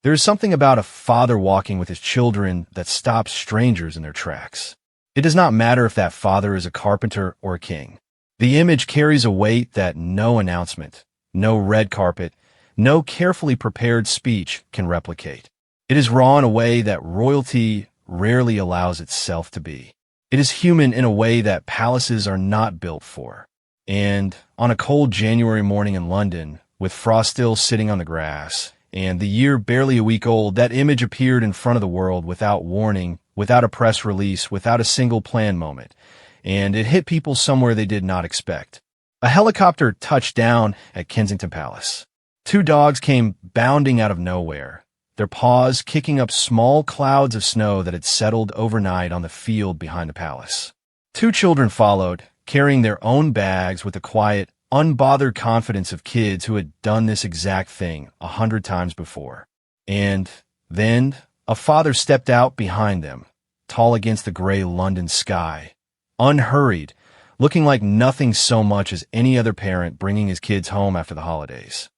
There is something about a father walking with his children that stops strangers in their tracks. It does not matter if that father is a carpenter or a king. The image carries a weight that no announcement, no red carpet, no carefully prepared speech can replicate. It is raw in a way that royalty rarely allows itself to be. It is human in a way that palaces are not built for. And on a cold January morning in London, with frost still sitting on the grass, and the year barely a week old, that image appeared in front of the world without warning, without a press release, without a single planned moment. And it hit people somewhere they did not expect. A helicopter touched down at Kensington Palace. Two dogs came bounding out of nowhere, their paws kicking up small clouds of snow that had settled overnight on the field behind the palace. Two children followed, carrying their own bags with the quiet, unbothered confidence of kids who had done this exact thing 100 times before. And then a father stepped out behind them, tall against the gray London sky, unhurried, looking like nothing so much as any other parent bringing his kids home after the holidays.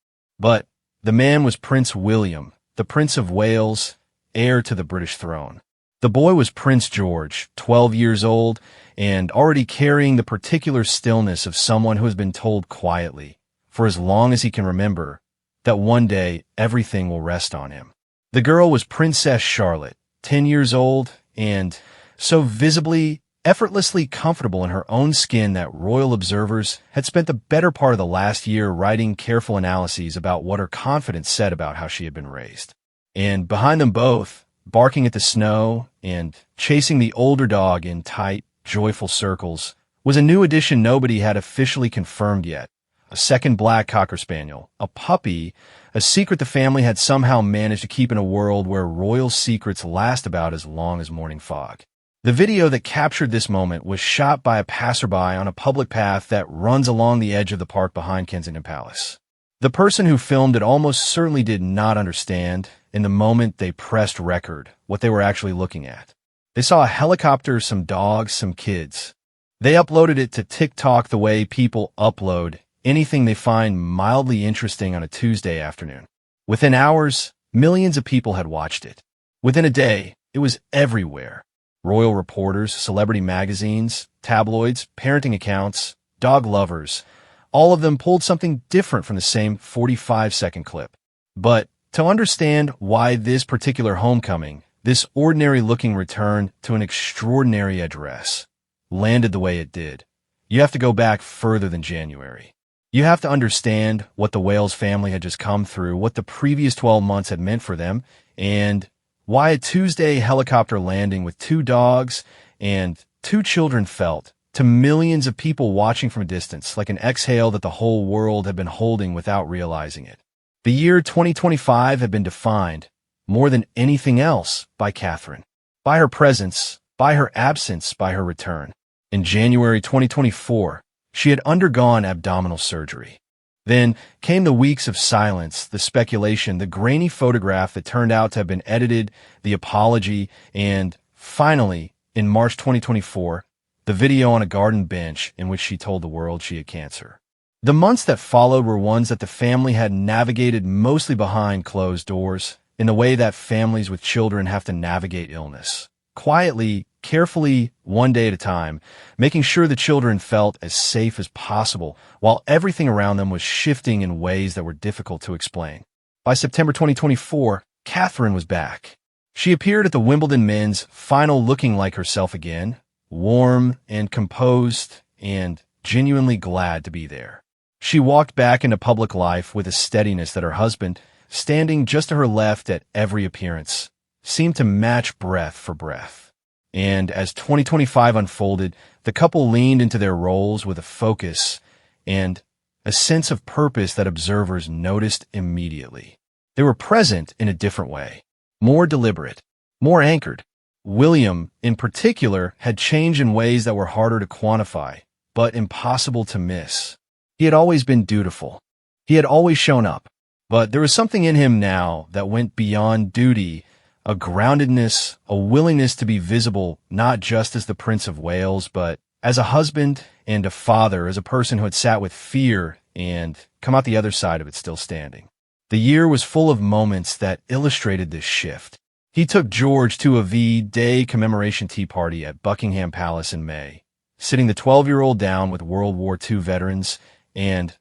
But the man was Prince William, the Prince of Wales, heir to the British throne. The boy was Prince George, 12 years old, and already carrying the particular stillness of someone who has been told quietly, for as long as he can remember, that one day everything will rest on him. The girl was Princess Charlotte, 10 years old, and so visibly, effortlessly comfortable in her own skin that royal observers had spent the better part of the last year writing careful analyses about what her confidence said about how she had been raised. And behind them both, barking at the snow and chasing the older dog in tight, joyful circles, was a new addition nobody had officially confirmed yet. A second black cocker spaniel, a puppy, a secret the family had somehow managed to keep in a world where royal secrets last about as long as morning fog. The video that captured this moment was shot by a passerby on a public path that runs along the edge of the park behind Kensington Palace. The person who filmed it almost certainly did not understand, in the moment they pressed record, what they were actually looking at. They saw a helicopter, some dogs, some kids. They uploaded it to TikTok the way people upload anything they find mildly interesting on a Tuesday afternoon. Within hours, millions of people had watched it. Within a day, it was everywhere. Royal reporters, celebrity magazines, tabloids, parenting accounts, dog lovers, all of them pulled something different from the same 45-second clip. But to understand why this particular homecoming, this ordinary-looking return to an extraordinary address, landed the way it did, you have to go back further than January. You have to understand what the Wales family had just come through, what the previous 12 months had meant for them, and why a Tuesday helicopter landing with two dogs and two children felt, to millions of people watching from a distance, like an exhale that the whole world had been holding without realizing it. The year 2025 had been defined, more than anything else, by Catherine. By her presence, by her absence, by her return. In January 2024, she had undergone abdominal surgery. Then came the weeks of silence, the speculation, the grainy photograph that turned out to have been edited, the apology, and finally, in March 2024, the video on a garden bench in which she told the world she had cancer. The months that followed were ones that the family had navigated mostly behind closed doors, in the way that families with children have to navigate illness. Quietly, carefully, one day at a time, making sure the children felt as safe as possible, while everything around them was shifting in ways that were difficult to explain. By September 2024, Catherine was back. She appeared at the Wimbledon men's final looking like herself again, warm and composed and genuinely glad to be there. She walked back into public life with a steadiness that her husband, standing just to her left at every appearance, seemed to match breath for breath. And as 2025 unfolded, the couple leaned into their roles with a focus and a sense of purpose that observers noticed immediately. They were present in a different way, more deliberate, more anchored. William, in particular, had changed in ways that were harder to quantify, but impossible to miss. He had always been dutiful. He had always shown up. But there was something in him now that went beyond duty, a groundedness, a willingness to be visible not just as the Prince of Wales, but as a husband and a father, as a person who had sat with fear and come out the other side of it still standing. The year was full of moments that illustrated this shift. He took George to a V-Day commemoration tea party at Buckingham Palace in May, sitting the 12-year-old down with World War II veterans and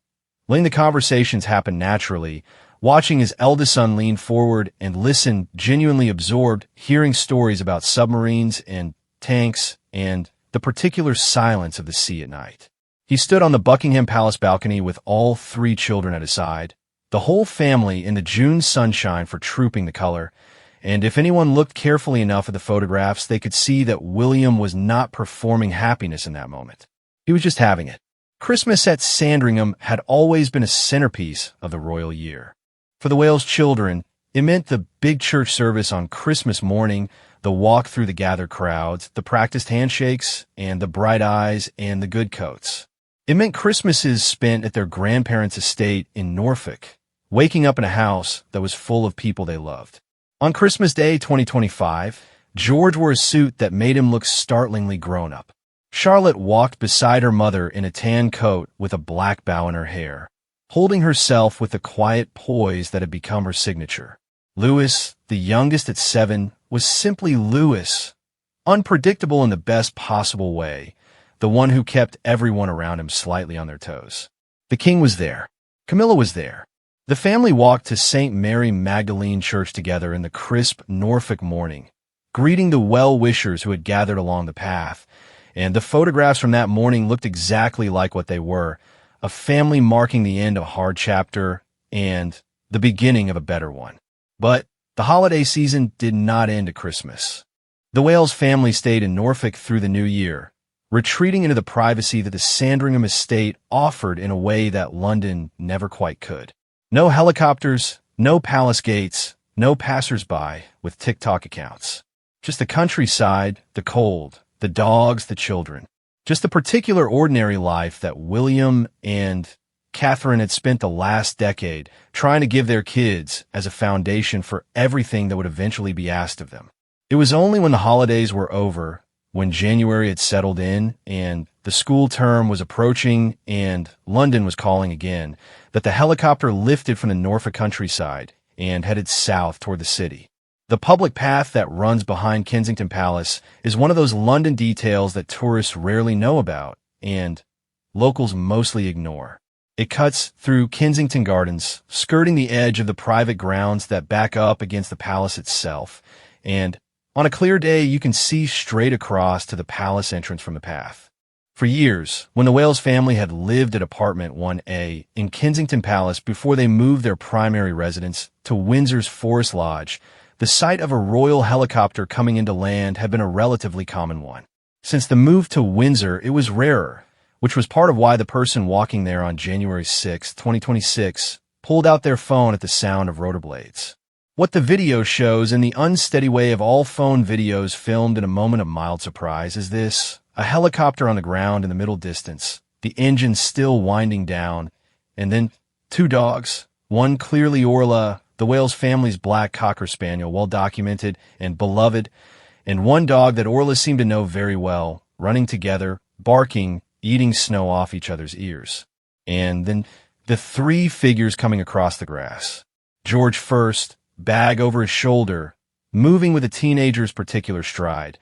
letting the conversations happen naturally, watching his eldest son lean forward and listen, genuinely absorbed, hearing stories about submarines and tanks and the particular silence of the sea at night. He stood on the Buckingham Palace balcony with all three children at his side, the whole family in the June sunshine for trooping the color, and if anyone looked carefully enough at the photographs, they could see that William was not performing happiness in that moment. He was just having it. Christmas at Sandringham had always been a centerpiece of the royal year. For the Wales children, it meant the big church service on Christmas morning, the walk through the gathered crowds, the practiced handshakes, and the bright eyes and the good coats. It meant Christmases spent at their grandparents' estate in Norfolk, waking up in a house that was full of people they loved. On Christmas Day 2025, George wore a suit that made him look startlingly grown up. Charlotte walked beside her mother in a tan coat with a black bow in her hair, holding herself with the quiet poise that had become her signature. Louis, the youngest at 7, was simply Louis, unpredictable in the best possible way, the one who kept everyone around him slightly on their toes. The king was there. Camilla was there. The family walked to St. Mary Magdalene Church together in the crisp Norfolk morning, greeting the well-wishers who had gathered along the path, and the photographs from that morning looked exactly like what they were, a family marking the end of a hard chapter and the beginning of a better one. But the holiday season did not end at Christmas. The Wales family stayed in Norfolk through the new year, retreating into the privacy that the Sandringham estate offered in a way that London never quite could. No helicopters, no palace gates, no passers-by with TikTok accounts. Just the countryside, the cold, the dogs, the children. Just the particular ordinary life that William and Catherine had spent the last decade trying to give their kids as a foundation for everything that would eventually be asked of them. It was only when the holidays were over, when January had settled in and the school term was approaching and London was calling again, that the helicopter lifted from the Norfolk countryside and headed south toward the city. The public path that runs behind Kensington Palace is one of those London details that tourists rarely know about and locals mostly ignore. It cuts through Kensington Gardens, skirting the edge of the private grounds that back up against the palace itself, and on a clear day you can see straight across to the palace entrance from the path. For years, when the Wales family had lived at apartment 1A in Kensington Palace before they moved their primary residence to Windsor's Forest Lodge, the sight of a royal helicopter coming into land had been a relatively common one. Since the move to Windsor, it was rarer, which was part of why the person walking there on January 6, 2026, pulled out their phone at the sound of rotor blades. What the video shows, in the unsteady way of all phone videos filmed in a moment of mild surprise, is this: a helicopter on the ground in the middle distance, the engine still winding down, and then two dogs, one clearly Orla, the Wales family's black cocker spaniel, well documented and beloved, and one dog that Orla seemed to know very well, running together, barking, eating snow off each other's ears. And then the three figures coming across the grass. George first, bag over his shoulder, moving with a teenager's particular stride.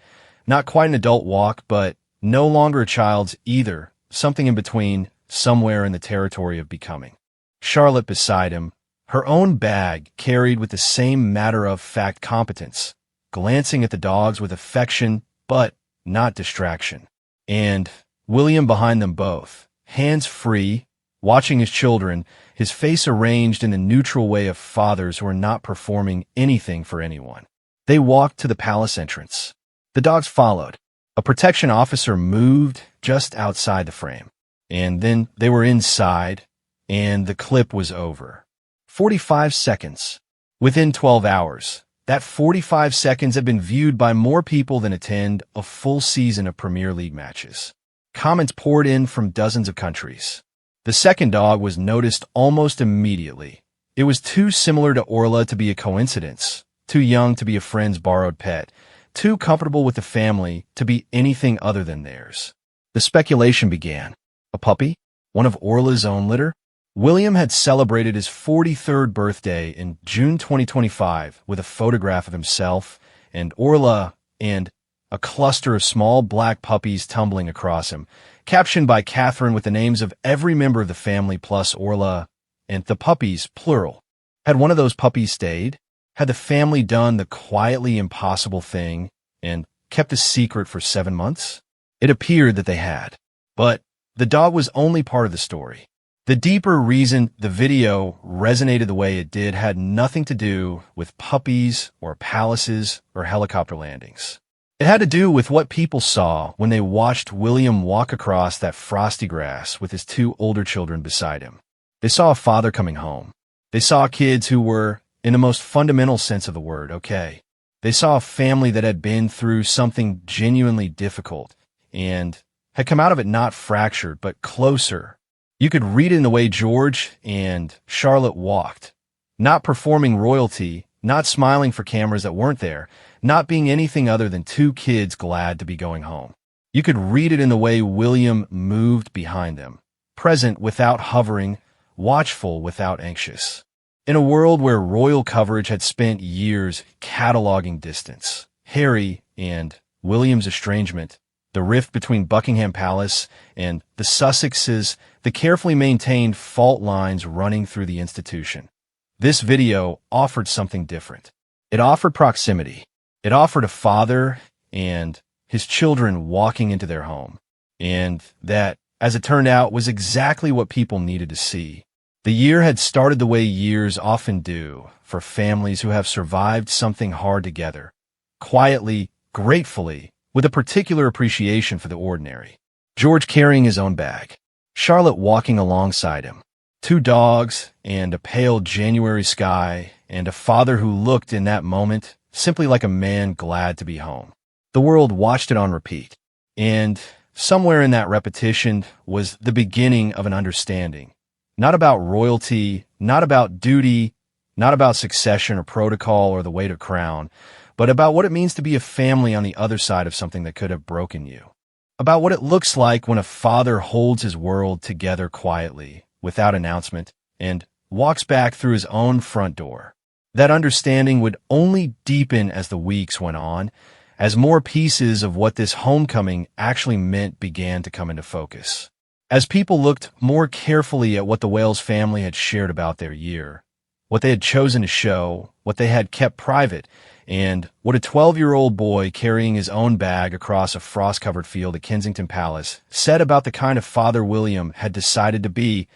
Not quite an adult walk, but no longer a child's either, something in between, somewhere in the territory of becoming. Charlotte beside him, her own bag carried with the same matter-of-fact competence, glancing at the dogs with affection, but not distraction. And William behind them both, hands free, watching his children, his face arranged in the neutral way of fathers who are not performing anything for anyone. They walked to the palace entrance. The dogs followed. A protection officer moved just outside the frame. And then they were inside, and the clip was over. 45 seconds. Within 12 hours, that 45 seconds had been viewed by more people than attend a full season of Premier League matches. Comments poured in from dozens of countries. The second dog was noticed almost immediately. It was too similar to Orla to be a coincidence, too young to be a friend's borrowed pet, too comfortable with the family to be anything other than theirs. The speculation began. A puppy? One of Orla's own litter? William had celebrated his 43rd birthday in June 2025 with a photograph of himself and Orla and a cluster of small black puppies tumbling across him, captioned by Catherine with the names of every member of the family plus Orla and the puppies, plural. Had one of those puppies stayed? Had the family done the quietly impossible thing and kept a secret for 7 months? It appeared that they had. But the dog was only part of the story. The deeper reason the video resonated the way it did had nothing to do with puppies or palaces or helicopter landings. It had to do with what people saw when they watched William walk across that frosty grass with his 2 older children beside him. They saw a father coming home. They saw kids who were, in the most fundamental sense of the word, okay. They saw a family that had been through something genuinely difficult and had come out of it not fractured, but closer. You could read it in the way George and Charlotte walked, not performing royalty, not smiling for cameras that weren't there, not being anything other than 2 kids glad to be going home. You could read it in the way William moved behind them, present without hovering, watchful without anxious. In a world where royal coverage had spent years cataloging distance, Harry and William's estrangement, the rift between Buckingham Palace and the Sussexes, the carefully maintained fault lines running through the institution. This video offered something different. It offered proximity. It offered a father and his children walking into their home. And that, as it turned out, was exactly what people needed to see. The year had started the way years often do for families who have survived something hard together, quietly, gratefully, with a particular appreciation for the ordinary. George carrying his own bag, Charlotte walking alongside him, 2 dogs and a pale January sky, and a father who looked in that moment simply like a man glad to be home. The world watched it on repeat, and somewhere in that repetition was the beginning of an understanding. Not about royalty, not about duty, not about succession or protocol or the weight of crown, but about what it means to be a family on the other side of something that could have broken you. About what it looks like when a father holds his world together quietly, without announcement, and walks back through his own front door. That understanding would only deepen as the weeks went on, as more pieces of what this homecoming actually meant began to come into focus. As people looked more carefully at what the Wales family had shared about their year, what they had chosen to show, what they had kept private, and what a 12-year-old boy carrying his own bag across a frost-covered field at Kensington Palace said about the kind of father William had decided to be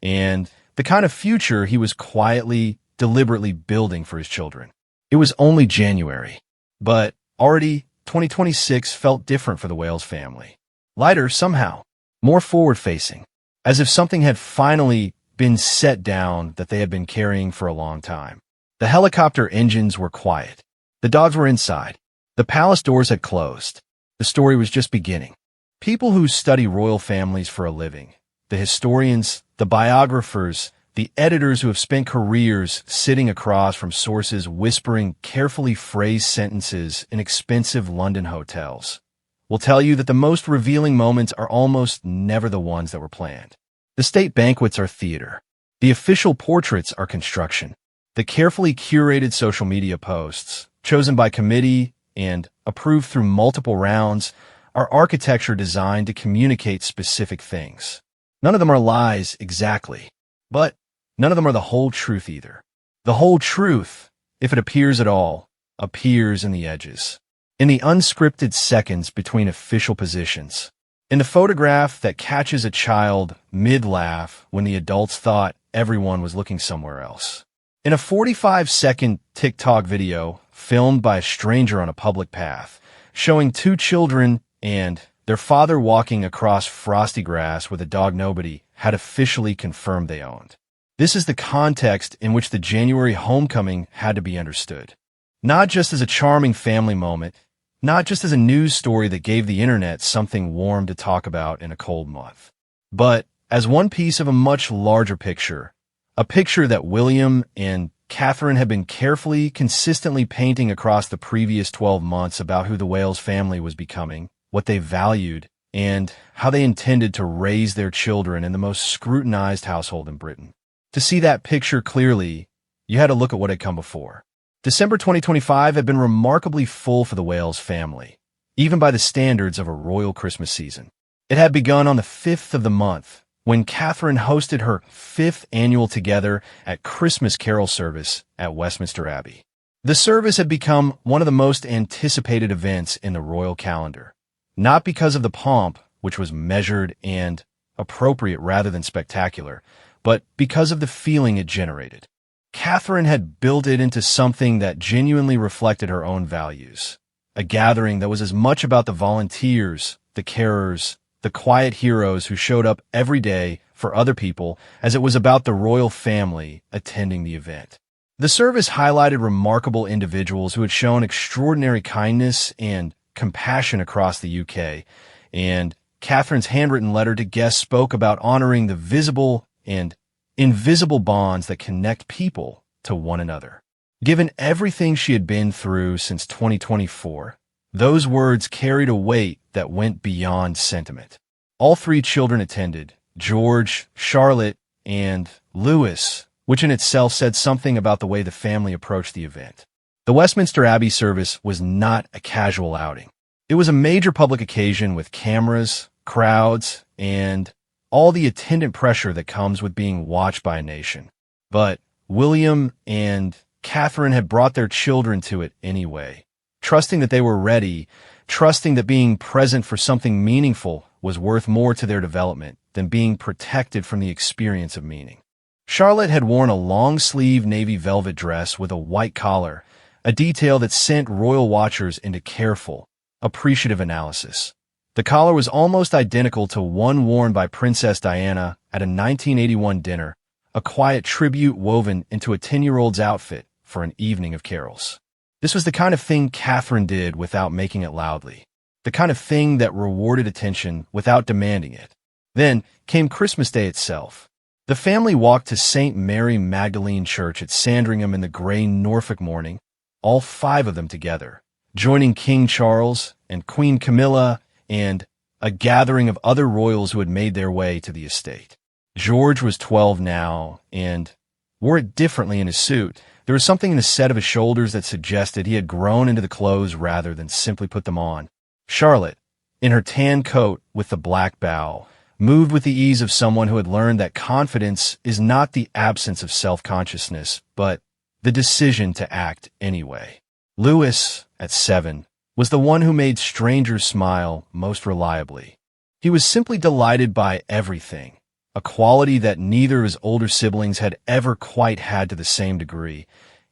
and the kind of future he was quietly, deliberately building for his children. It was only January, but already 2026 felt different for the Wales family. Lighter somehow, more forward-facing, as if something had finally been set down that they had been carrying for a long time. The helicopter engines were quiet. The dogs were inside. The palace doors had closed. The story was just beginning. People who study royal families for a living, the historians, the biographers, the editors who have spent careers sitting across from sources whispering carefully phrased sentences in expensive London hotels, will tell you that the most revealing moments are almost never the ones that were planned. The state banquets are theater. The official portraits are construction. The carefully curated social media posts, chosen by committee and approved through multiple rounds, are architecture designed to communicate specific things. None of them are lies exactly, but none of them are the whole truth either. The whole truth, if it appears at all, appears in the edges, in the unscripted seconds between official positions, in the photograph that catches a child mid-laugh when the adults thought everyone was looking somewhere else, in a 45-second TikTok video filmed by a stranger on a public path, showing 2 children and their father walking across frosty grass with a dog nobody had officially confirmed they owned. This is the context in which the January homecoming had to be understood. Not just as a charming family moment, not just as a news story that gave the internet something warm to talk about in a cold month, but as one piece of a much larger picture, a picture that William and Catherine had been carefully, consistently painting across the previous 12 months about who the Wales family was becoming, what they valued, and how they intended to raise their children in the most scrutinized household in Britain. To see that picture clearly, you had to look at what had come before. December 2025 had been remarkably full for the Wales family, even by the standards of a royal Christmas season. It had begun on the 5th of the month, when Catherine hosted her 5th annual Together at Christmas Carol service at Westminster Abbey. The service had become one of the most anticipated events in the royal calendar, not because of the pomp, which was measured and appropriate rather than spectacular, but because of the feeling it generated. Catherine had built it into something that genuinely reflected her own values, a gathering that was as much about the volunteers, the carers, the quiet heroes who showed up every day for other people as it was about the royal family attending the event. The service highlighted remarkable individuals who had shown extraordinary kindness and compassion across the UK, and Catherine's handwritten letter to guests spoke about honoring the visible and invisible bonds that connect people to one another. Given everything she had been through since 2024, those words carried a weight that went beyond sentiment. All three children attended, George, Charlotte, and Louis, which in itself said something about the way the family approached the event. The Westminster Abbey service was not a casual outing. It was a major public occasion with cameras, crowds, and all the attendant pressure that comes with being watched by a nation. But William and Catherine had brought their children to it anyway, trusting that they were ready, trusting that being present for something meaningful was worth more to their development than being protected from the experience of meaning. Charlotte had worn a long-sleeve navy velvet dress with a white collar, a detail that sent royal watchers into careful, appreciative analysis. The collar was almost identical to one worn by Princess Diana at a 1981 dinner, a quiet tribute woven into a 10-year-old's outfit for an evening of carols. This was the kind of thing Catherine did without making it loudly, the kind of thing that rewarded attention without demanding it. Then came Christmas Day itself. The family walked to St. Mary Magdalene Church at Sandringham in the gray Norfolk morning, all five of them together, joining King Charles and Queen Camilla and a gathering of other royals who had made their way to the estate. George was 12 now and wore it differently in his suit. There was something in the set of his shoulders that suggested he had grown into the clothes rather than simply put them on. Charlotte, in her tan coat with the black bow, moved with the ease of someone who had learned that confidence is not the absence of self-consciousness, but the decision to act anyway. Louis, at 7, was the one who made strangers smile most reliably. He was simply delighted by everything, a quality that neither of his older siblings had ever quite had to the same degree,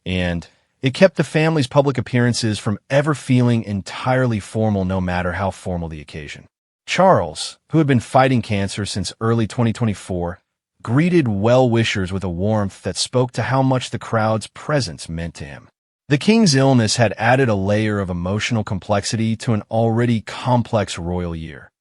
and it kept the family's public appearances from ever feeling entirely formal no matter how formal the occasion. Charles, who had been fighting cancer since early 2024, greeted well-wishers with a warmth that spoke to how much the crowd's presence meant to him. The king's illness had added a layer of emotional complexity to an already complex royal year,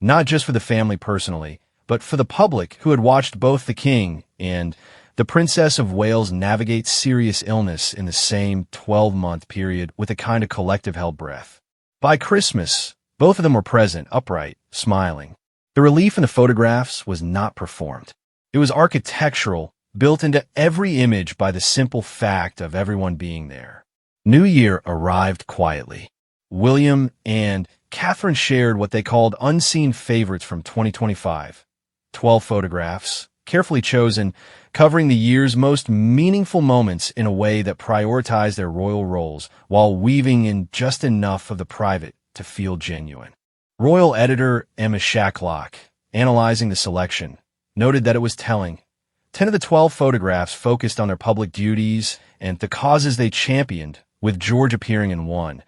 not just for the family personally, but for the public who had watched both the king and the Princess of Wales navigate serious illness in the same 12-month period with a kind of collective held breath. By Christmas, both of them were present, upright, smiling. The relief in the photographs was not performed. It was architectural, built into every image by the simple fact of everyone being there. New Year arrived quietly. William and Catherine shared what they called unseen favorites from 2025. 12 photographs, carefully chosen, covering the year's most meaningful moments in a way that prioritized their royal roles while weaving in just enough of the private to feel genuine. Royal editor Emma Shacklock, analyzing the selection, noted that it was telling. 10 of the 12 photographs focused on their public duties and the causes they championed, with George appearing in one,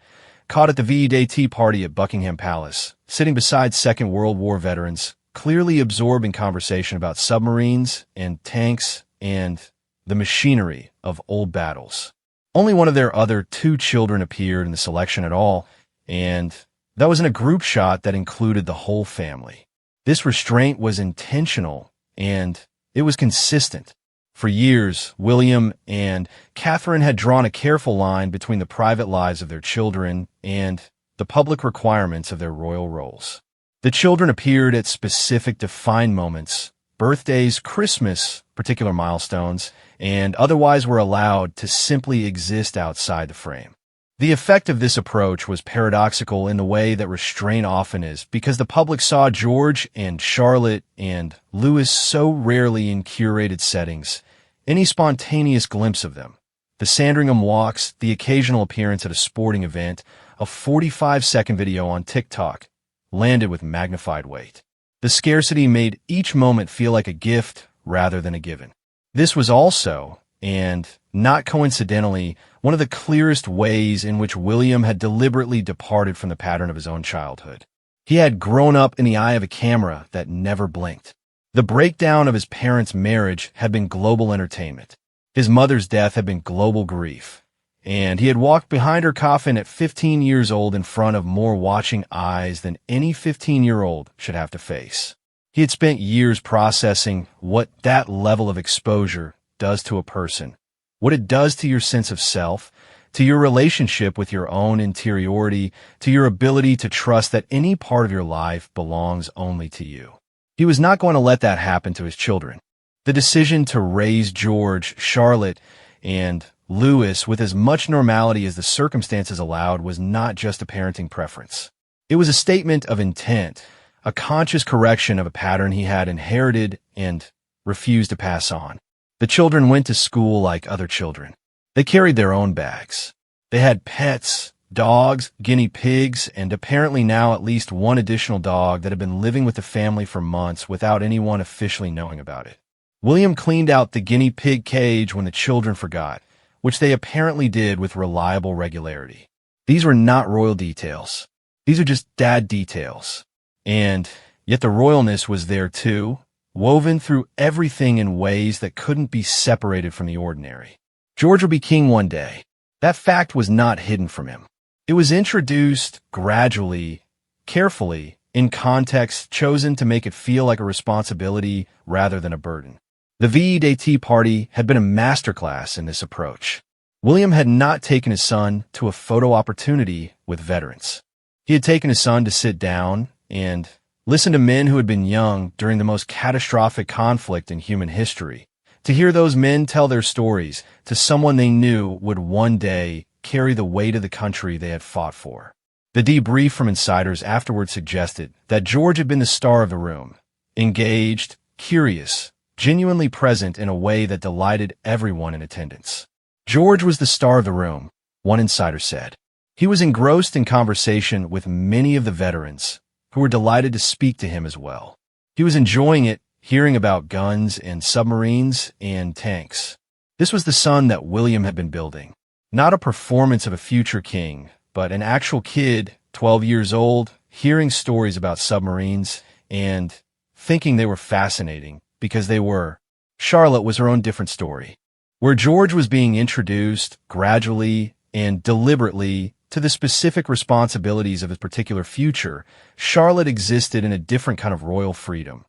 caught at the VE-Day Tea Party at Buckingham Palace, sitting beside Second World War veterans, clearly absorbed in conversation about submarines and tanks and the machinery of old battles. Only one of their other 2 children appeared in the selection at all, and that was in a group shot that included the whole family. This restraint was intentional, and it was consistent. For years, William and Catherine had drawn a careful line between the private lives of their children and the public requirements of their royal roles. The children appeared at specific defined moments, birthdays, Christmas, particular milestones, and otherwise were allowed to simply exist outside the frame. The effect of this approach was paradoxical in the way that restraint often is, because the public saw George and Charlotte and Louis so rarely in curated settings. Any spontaneous glimpse of them, the Sandringham walks, the occasional appearance at a sporting event, a 45-second video on TikTok, landed with magnified weight. The scarcity made each moment feel like a gift rather than a given. This was also, and not coincidentally, one of the clearest ways in which William had deliberately departed from the pattern of his own childhood. He had grown up in the eye of a camera that never blinked. The breakdown of his parents' marriage had been global entertainment. His mother's death had been global grief. And he had walked behind her coffin at 15 years old in front of more watching eyes than any 15-year-old should have to face. He had spent years processing what that level of exposure does to a person, what it does to your sense of self, to your relationship with your own interiority, to your ability to trust that any part of your life belongs only to you. He was not going to let that happen to his children. The decision to raise George, Charlotte, and Louis with as much normality as the circumstances allowed was not just a parenting preference. It was a statement of intent, a conscious correction of a pattern he had inherited and refused to pass on. The children went to school like other children. They carried their own bags. They had pets, dogs, guinea pigs, and apparently now at least one additional dog that had been living with the family for months without anyone officially knowing about it. William cleaned out the guinea pig cage when the children forgot, which they apparently did with reliable regularity. These were not royal details. These are just dad details. And yet the royalness was there too, woven through everything in ways that couldn't be separated from the ordinary. George would be king one day. That fact was not hidden from him. It was introduced gradually, carefully, in context chosen to make it feel like a responsibility rather than a burden. The VE Party had been a masterclass in this approach. William had not taken his son to a photo opportunity with veterans. He had taken his son to sit down and listen to men who had been young during the most catastrophic conflict in human history, to hear those men tell their stories to someone they knew would one day carry the weight of the country they had fought for. The debrief from insiders afterward suggested that George had been the star of the room, engaged, curious, genuinely present in a way that delighted everyone in attendance. George was the star of the room, one insider said. He was engrossed in conversation with many of the veterans, who were delighted to speak to him as well. He was enjoying it, hearing about guns and submarines and tanks. This was the son that William had been building. Not a performance of a future king, but an actual kid, 12 years old, hearing stories about submarines and thinking they were fascinating because they were. Charlotte was her own different story, where George was being introduced gradually and deliberately to the specific responsibilities of his particular future. Charlotte existed in a different kind of royal freedom,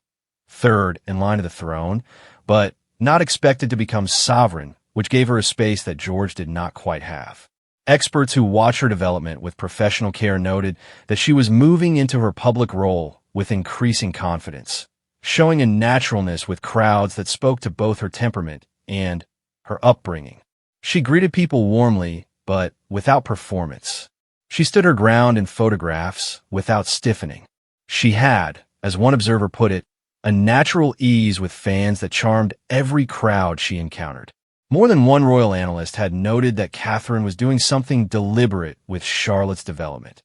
third in line to the throne, but not expected to become sovereign, which gave her a space that George did not quite have. Experts who watched her development with professional care noted that she was moving into her public role with increasing confidence, showing a naturalness with crowds that spoke to both her temperament and her upbringing. She greeted people warmly, but without performance. She stood her ground in photographs without stiffening. She had, as one observer put it, a natural ease with fans that charmed every crowd she encountered. More than one royal analyst had noted that Catherine was doing something deliberate with Charlotte's development,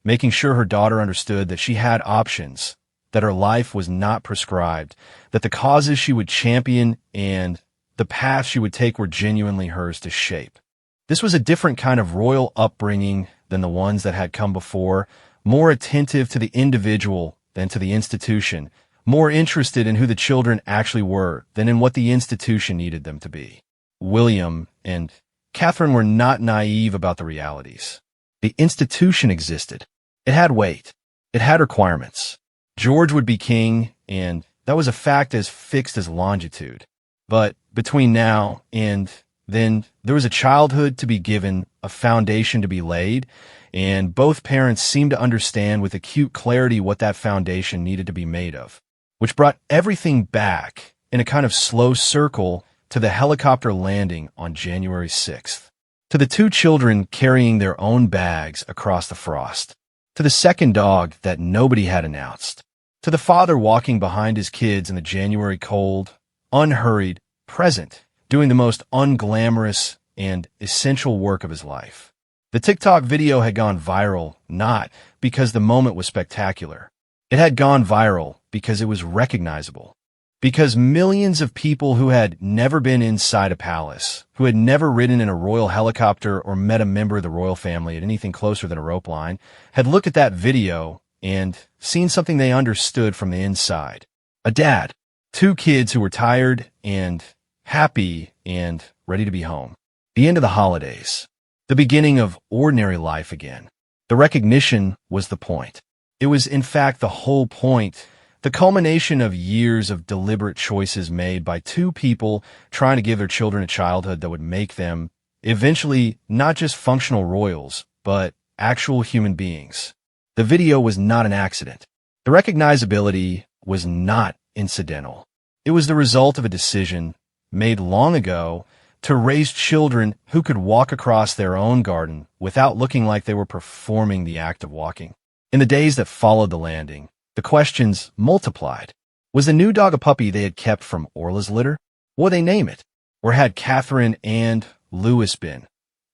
making sure her daughter understood that she had options, that her life was not prescribed, that the causes she would champion and the path she would take were genuinely hers to shape. This was a different kind of royal upbringing than the ones that had come before, more attentive to the individual than to the institution, more interested in who the children actually were than in what the institution needed them to be. William and Catherine were not naive about the realities. The institution existed. It had weight. It had requirements. George would be king, and that was a fact as fixed as longitude. But between now and then there was a childhood to be given, a foundation to be laid, and both parents seemed to understand with acute clarity what that foundation needed to be made of, which brought everything back in a kind of slow circle to the helicopter landing on January 6th, to the two children carrying their own bags across the frost, to the second dog that nobody had announced, to the father walking behind his kids in the January cold, unhurried, present, doing the most unglamorous and essential work of his life. The TikTok video had gone viral not because the moment was spectacular. It had gone viral because it was recognizable. Because millions of people who had never been inside a palace, who had never ridden in a royal helicopter or met a member of the royal family at anything closer than a rope line, had looked at that video and seen something they understood from the inside. A dad, two kids who were tired and happy and ready to be home. The end of the holidays. The beginning of ordinary life again. The recognition was the point. It was, in fact, the whole point, the culmination of years of deliberate choices made by two people trying to give their children a childhood that would make them, eventually, not just functional royals, but actual human beings. The video was not an accident. The recognizability was not incidental. It was the result of a decision made long ago to raise children who could walk across their own garden without looking like they were performing the act of walking. In the days that followed the landing, the questions multiplied. Was the new dog a puppy they had kept from Orla's litter? What would they name it? Or had Catherine and Louis been?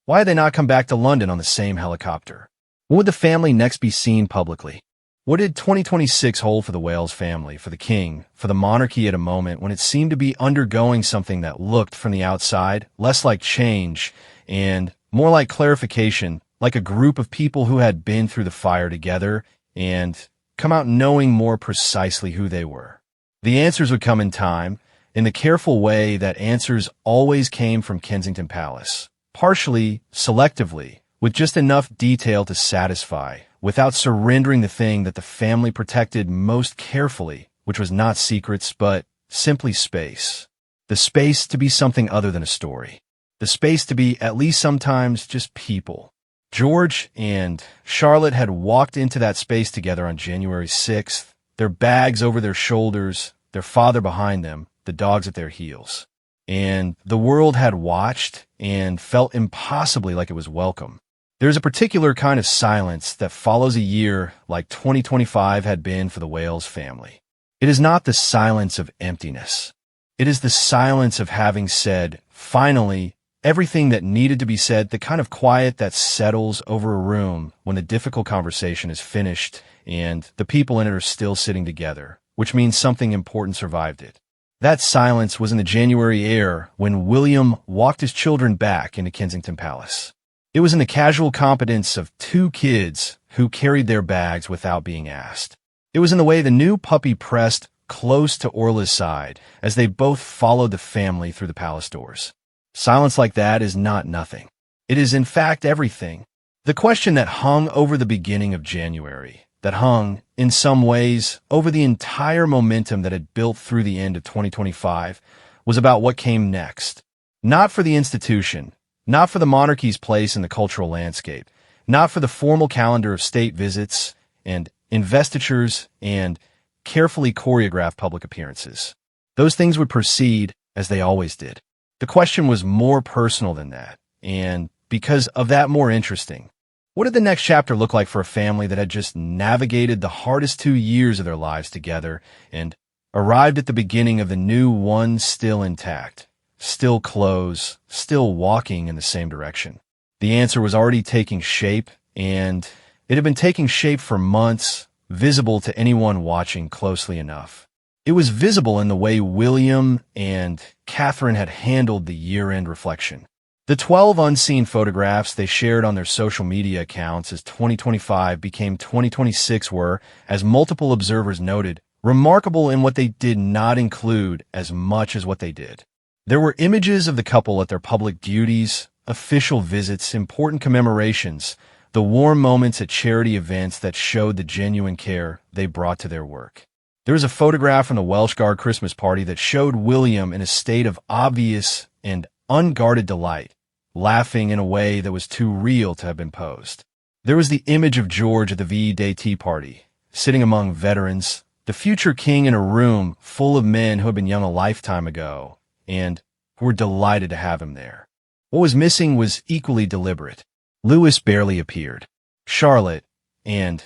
Why had they not come back to London on the same helicopter? When would the family next be seen publicly? What did 2026 hold for the Wales family, for the king, for the monarchy at a moment when it seemed to be undergoing something that looked from the outside less like change and more like clarification, like a group of people who had been through the fire together and come out knowing more precisely who they were? The answers would come in time, in the careful way that answers always came from Kensington Palace, partially, selectively, with just enough detail to satisfy, without surrendering the thing that the family protected most carefully, which was not secrets, but simply space. The space to be something other than a story. The space to be, at least sometimes, just people. George and Charlotte had walked into that space together on January 6th, their bags over their shoulders, their father behind them, the dogs at their heels. And the world had watched and felt impossibly like it was welcome. There's a particular kind of silence that follows a year like 2025 had been for the Wales family. It is not the silence of emptiness. It is the silence of having said, finally, everything that needed to be said, the kind of quiet that settles over a room when the difficult conversation is finished and the people in it are still sitting together, which means something important survived it. That silence was in the January air when William walked his children back into Kensington Palace. It was in the casual competence of two kids who carried their bags without being asked. It was in the way the new puppy pressed close to Orla's side as they both followed the family through the palace doors. Silence like that is not nothing. It is in fact everything. The question that hung over the beginning of January, that hung, in some ways, over the entire momentum that had built through the end of 2025, was about what came next. Not for the institution, not for the monarchy's place in the cultural landscape, not for the formal calendar of state visits and investitures and carefully choreographed public appearances. Those things would proceed as they always did. The question was more personal than that, and because of that, more interesting. What did the next chapter look like for a family that had just navigated the hardest 2 years of their lives together and arrived at the beginning of the new one still intact? Still close, still walking in the same direction. The answer was already taking shape, and it had been taking shape for months, visible to anyone watching closely enough. It was visible in the way William and Catherine had handled the year-end reflection. The 12 unseen photographs they shared on their social media accounts as 2025 became 2026 were, as multiple observers noted, remarkable in what they did not include as much as what they did. There were images of the couple at their public duties, official visits, important commemorations, the warm moments at charity events that showed the genuine care they brought to their work. There was a photograph from the Welsh Guard Christmas party that showed William in a state of obvious and unguarded delight, laughing in a way that was too real to have been posed. There was the image of George at the VE Day Tea Party, sitting among veterans, the future king in a room full of men who had been young a lifetime ago, and who were delighted to have him there. What was missing was equally deliberate. Louis barely appeared. Charlotte and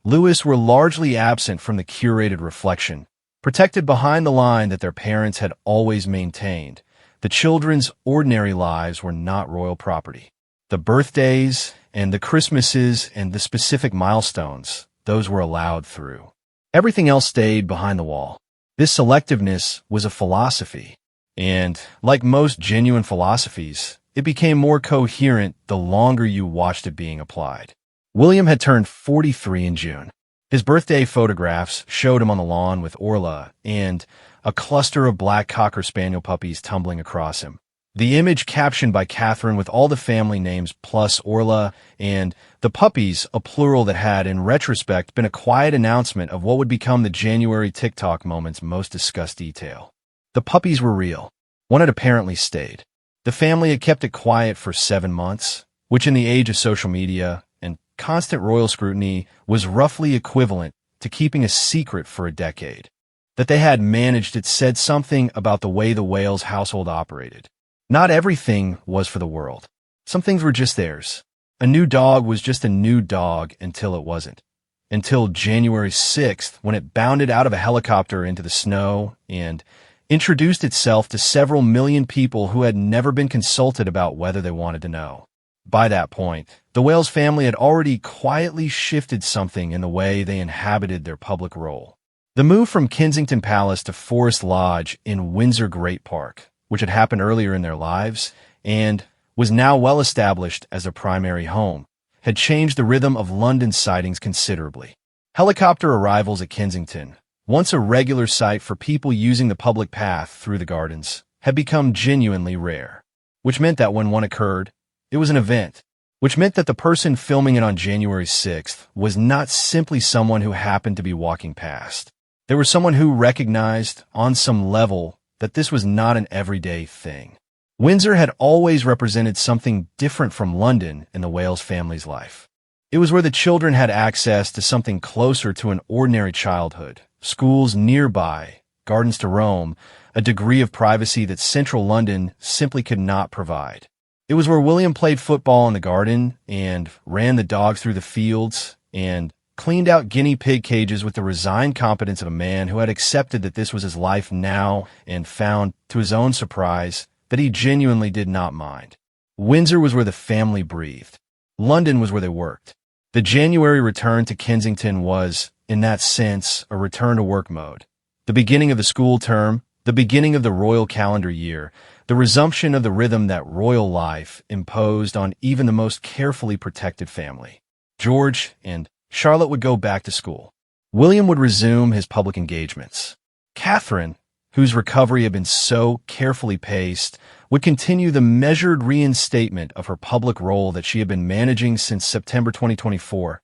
Louis were largely absent from the curated reflection, protected behind the line that their parents had always maintained. The children's ordinary lives were not royal property. The birthdays and the Christmases and the specific milestones, those were allowed through. Everything else stayed behind the wall. This selectiveness was a philosophy, and like most genuine philosophies, it became more coherent the longer you watched it being applied. William had turned 43 in June. His birthday photographs showed him on the lawn with Orla and a cluster of black Cocker Spaniel puppies tumbling across him. The image captioned by Catherine with all the family names plus Orla and the puppies, a plural that had, in retrospect, been a quiet announcement of what would become the January TikTok moment's most discussed detail. The puppies were real. One had apparently stayed. The family had kept it quiet for 7 months, which in the age of social media and constant royal scrutiny was roughly equivalent to keeping a secret for a decade. That they had managed it said something about the way the Wales household operated. Not everything was for the world. Some things were just theirs. A new dog was just a new dog until it wasn't. Until January 6th, when it bounded out of a helicopter into the snow and introduced itself to several million people who had never been consulted about whether they wanted to know. By that point, the Wales family had already quietly shifted something in the way they inhabited their public role. The move from Kensington Palace to Forest Lodge in Windsor Great Park, which had happened earlier in their lives and was now well established as a primary home, had changed the rhythm of London sightings considerably. Helicopter arrivals at Kensington, once a regular sight for people using the public path through the gardens, had become genuinely rare, which meant that when one occurred, it was an event, which meant that the person filming it on January 6th was not simply someone who happened to be walking past. They were someone who recognized, on some level, that this was not an everyday thing. Windsor had always represented something different from London in the Wales family's life. It was where the children had access to something closer to an ordinary childhood, schools nearby, gardens to roam, a degree of privacy that central London simply could not provide. It was where William played football in the garden and ran the dogs through the fields and cleaned out guinea pig cages with the resigned competence of a man who had accepted that this was his life now and found, to his own surprise, that he genuinely did not mind. Windsor was where the family breathed. London was where they worked. The January return to Kensington was, in that sense, a return to work mode. The beginning of the school term, the beginning of the royal calendar year, the resumption of the rhythm that royal life imposed on even the most carefully protected family. George and Charlotte would go back to school. William would resume his public engagements. Catherine, whose recovery had been so carefully paced, would continue the measured reinstatement of her public role that she had been managing since September 2024,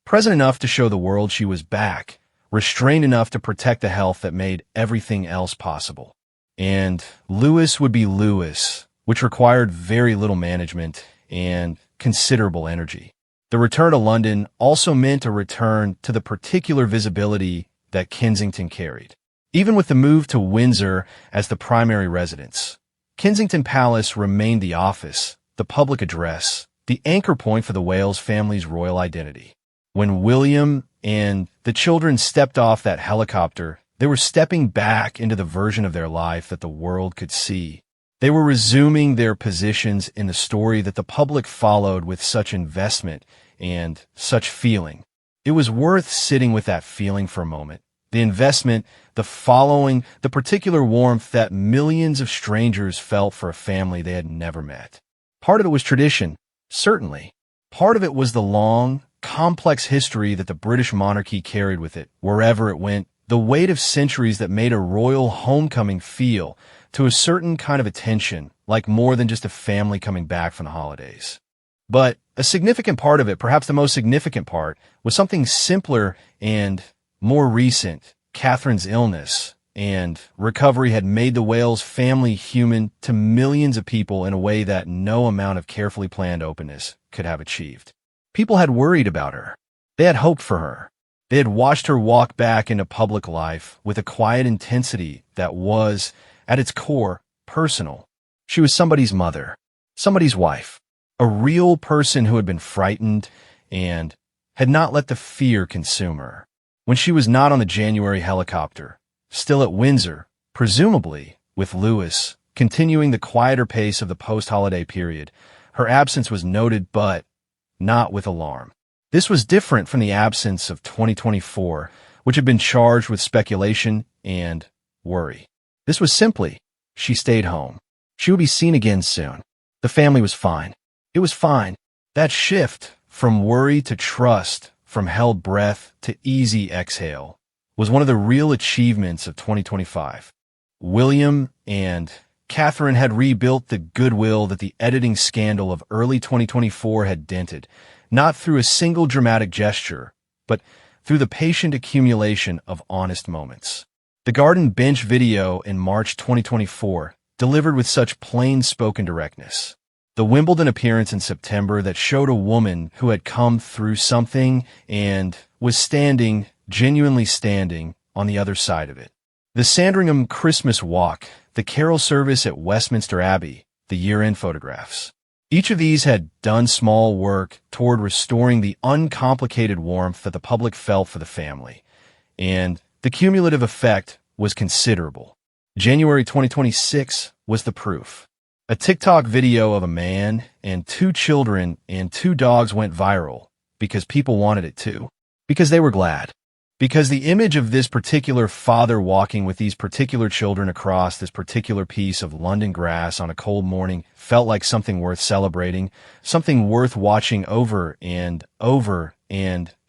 present enough to show the world she was back, restrained enough to protect the health that made everything else possible. And Louis would be Louis, which required very little management and considerable energy. The return to London also meant a return to the particular visibility that Kensington carried. Even with the move to Windsor as the primary residence, Kensington Palace remained the office, the public address, the anchor point for the Wales family's royal identity. When William and the children stepped off that helicopter, they were stepping back into the version of their life that the world could see. They were resuming their positions in the story that the public followed with such investment and such feeling. It was worth sitting with that feeling for a moment. The investment, the following, the particular warmth that millions of strangers felt for a family they had never met. Part of it was tradition, certainly. Part of it was the long, complex history that the British monarchy carried with it, wherever it went, the weight of centuries that made a royal homecoming feel to a certain kind of attention, like more than just a family coming back from the holidays. But a significant part of it, perhaps the most significant part, was something simpler and more recent, Catherine's illness, and recovery had made the whale's family human to millions of people in a way that no amount of carefully planned openness could have achieved. People had worried about her. They had hoped for her. They had watched her walk back into public life with a quiet intensity that was, at its core, personal. She was somebody's mother, somebody's wife, a real person who had been frightened and had not let the fear consume her. When she was not on the January helicopter, still at Windsor, presumably with Lewis, continuing the quieter pace of the post-holiday period, her absence was noted but not with alarm. This was different from the absence of 2024, which had been charged with speculation and worry. This was simply, she stayed home. She would be seen again soon. The family was fine. It was fine. That shift from worry to trust, from held breath to easy exhale, was one of the real achievements of 2025. William and Catherine had rebuilt the goodwill that the editing scandal of early 2024 had dented, not through a single dramatic gesture, but through the patient accumulation of honest moments. The garden bench video in March 2024 delivered with such plain-spoken directness. The Wimbledon appearance in September that showed a woman who had come through something and was standing, genuinely standing, on the other side of it. The Sandringham Christmas walk, the carol service at Westminster Abbey, the year-end photographs. Each of these had done small work toward restoring the uncomplicated warmth that the public felt for the family, and the cumulative effect was considerable. January 2026 was the proof. A TikTok video of a man and 2 children and 2 dogs went viral because people wanted it to, because they were glad. Because the image of this particular father walking with these particular children across this particular piece of London grass on a cold morning felt like something worth celebrating, something worth watching over and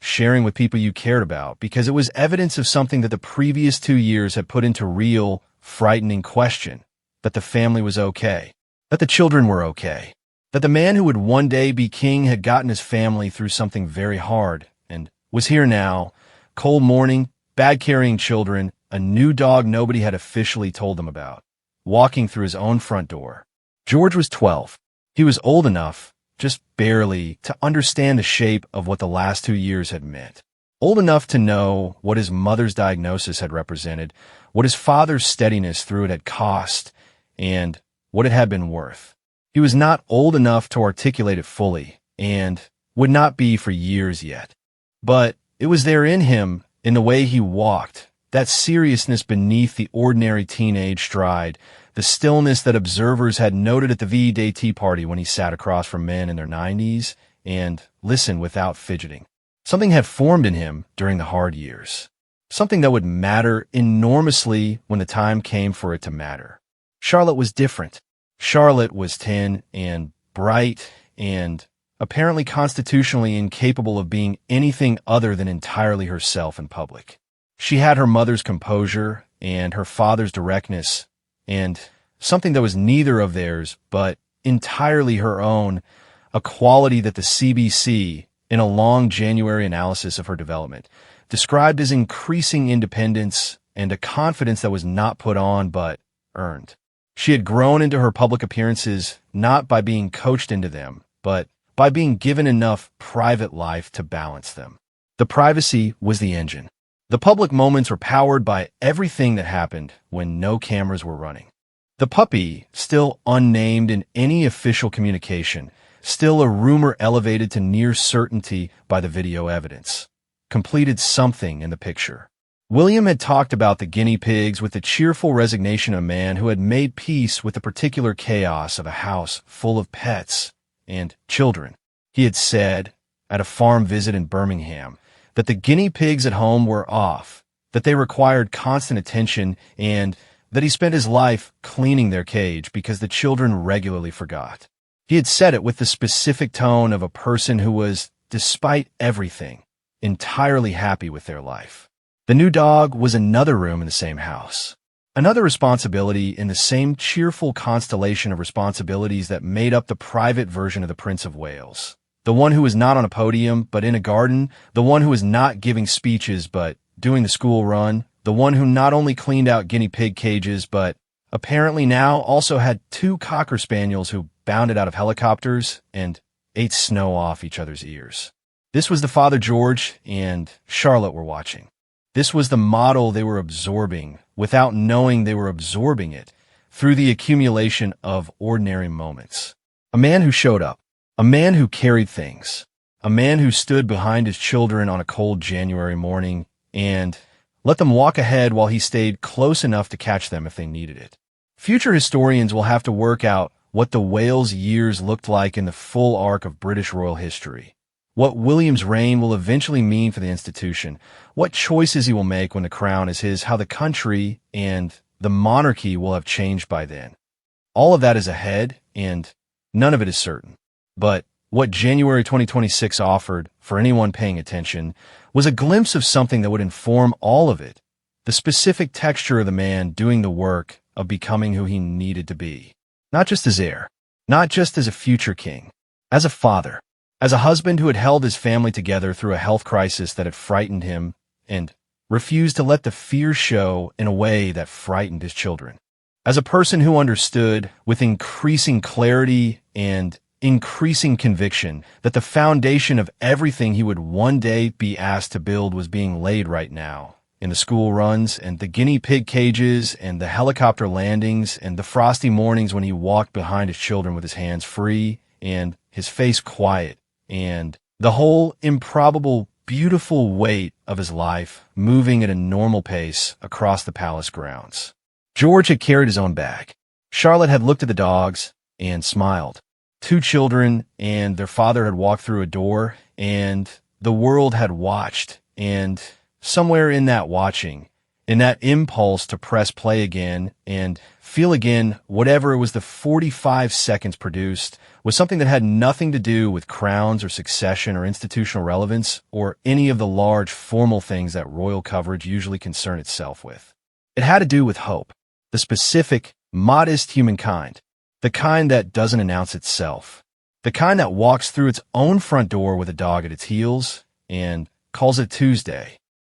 sharing with people you cared about, because it was evidence of something that the previous 2 years had put into real, frightening question, that the family was okay, that the children were okay, that the man who would one day be king had gotten his family through something very hard and was here now. Cold morning, bag-carrying children, a new dog nobody had officially told them about, walking through his own front door. George was 12. He was old enough, just barely, to understand the shape of what the last 2 years had meant. Old enough to know what his mother's diagnosis had represented, what his father's steadiness through it had cost, and what it had been worth. He was not old enough to articulate it fully, and would not be for years yet. But it was there in him, in the way he walked, that seriousness beneath the ordinary teenage stride, the stillness that observers had noted at the VE Day Tea Party when he sat across from men in their 90s and listened without fidgeting. Something had formed in him during the hard years. Something that would matter enormously when the time came for it to matter. Charlotte was different. Charlotte was 10 and bright and apparently constitutionally incapable of being anything other than entirely herself in public. She had her mother's composure and her father's directness, and something that was neither of theirs but entirely her own, a quality that the CBC, in a long January analysis of her development, described as increasing independence and a confidence that was not put on but earned. She had grown into her public appearances not by being coached into them, but by being given enough private life to balance them. The privacy was the engine. The public moments were powered by everything that happened when no cameras were running. The puppy, still unnamed in any official communication, still a rumor elevated to near certainty by the video evidence, completed something in the picture. William had talked about the guinea pigs with the cheerful resignation of a man who had made peace with the particular chaos of a house full of pets and children. He had said, at a farm visit in Birmingham, that the guinea pigs at home were off, that they required constant attention, and that he spent his life cleaning their cage because the children regularly forgot. He had said it with the specific tone of a person who was, despite everything, entirely happy with their life. The new dog was another room in the same house. Another responsibility in the same cheerful constellation of responsibilities that made up the private version of the Prince of Wales. The one who was not on a podium but in a garden, the one who was not giving speeches but doing the school run, the one who not only cleaned out guinea pig cages, but apparently now also had two cocker spaniels who bounded out of helicopters and ate snow off each other's ears. This was the father George and Charlotte were watching. This was the model they were absorbing without knowing they were absorbing it through the accumulation of ordinary moments. A man who showed up, a man who carried things, a man who stood behind his children on a cold January morning and let them walk ahead while he stayed close enough to catch them if they needed it. Future historians will have to work out what the Wales years looked like in the full arc of British royal history, what William's reign will eventually mean for the institution, what choices he will make when the crown is his, how the country and the monarchy will have changed by then. All of that is ahead, and none of it is certain. But what January 2026 offered, for anyone paying attention, was a glimpse of something that would inform all of it, the specific texture of the man doing the work of becoming who he needed to be. Not just as heir, not just as a future king, as a father, as a husband who had held his family together through a health crisis that had frightened him and refused to let the fear show in a way that frightened his children. As a person who understood with increasing clarity and increasing conviction that the foundation of everything he would one day be asked to build was being laid right now, in the school runs and the guinea pig cages and the helicopter landings and the frosty mornings when he walked behind his children with his hands free and his face quiet and the whole improbable, beautiful weight of his life moving at a normal pace across the palace grounds. George had carried his own bag. Charlotte had looked at the dogs and smiled. Two children and their father had walked through a door, and the world had watched, and somewhere in that watching, in that impulse to press play again and feel again whatever it was the 45 seconds produced was something that had nothing to do with crowns or succession or institutional relevance or any of the large formal things that royal coverage usually concern itself with. It had to do with hope, the specific, modest humankind, the kind that doesn't announce itself, the kind that walks through its own front door with a dog at its heels and calls it Tuesday,